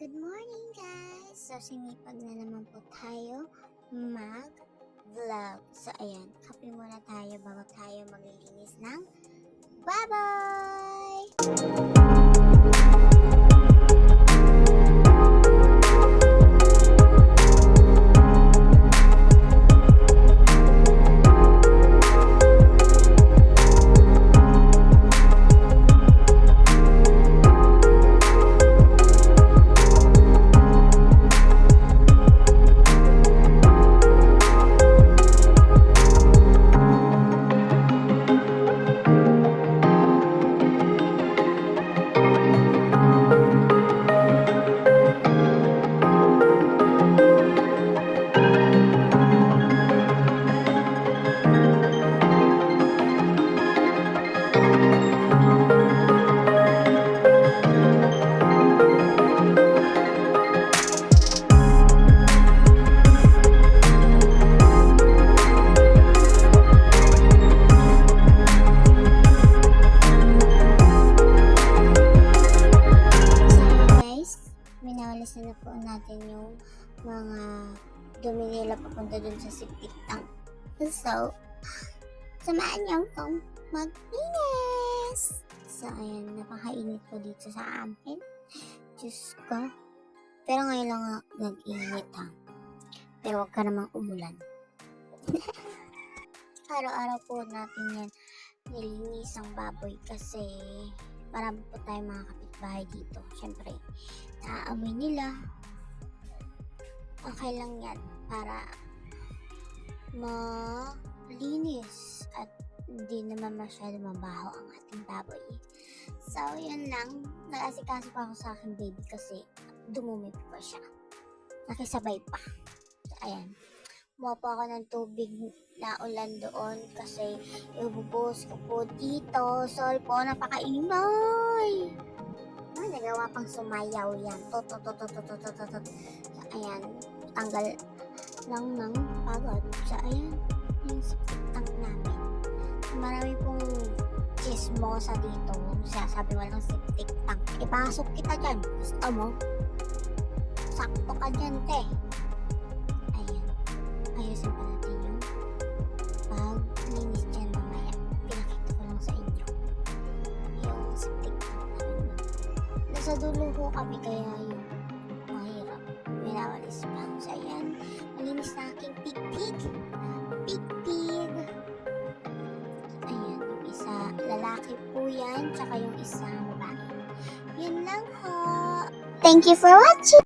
Good morning guys! So sinipag na naman po tayo mag-vlog. So ayan, kape muna tayo bago tayo maglilinis ng baboy! Minawalis na po natin yung mga dumi nila papunta dun sa septic tank. So, samahan niyo akong maglinis! So, ayan, napakainit ko dito sa amin. Diyos ko. Pero ngayon lang nag-init ha. Pero wag ka namang umulan. Araw-araw po natin yan nilinis ang baboy kasi marami po tayong mga kapitbahay dito. Siyempre, naaamoy nila. Okay lang yan para malinis at hindi naman masyado mabaho ang ating baboy. So, yun lang. Nag-asikaso pa ako sa aking baby kasi dumumi pa siya. Nakisabay pa. So, ayan. Kumuha po ako ng tubig na ulan doon kasi ibubuhos ko po dito. Sorry po, napakaingay. Ay, nagawa pang sumayaw yan. Ayan, tanggal lang ng pagod. So, ayan, yung septic tank namin. Marami pong chismosa dito. Sabi walang septic tank. Ipasok kita dyan. Gusto mo? Sakto ka dyan, te. Ayan. Ayusin pa natin yung paglinis dyan mamaya. Pinakita ko lang sa inyo. Yung septic tank namin. Nasa dulo ko kami kaya yung mahirap. Minawalis pa. So, ayan. Malinis na aking pig-pig. Pig-pig. Ayan. Yung isa, lalaki po yan. Tsaka yung isa, babae. Yun lang ho. Thank you for watching.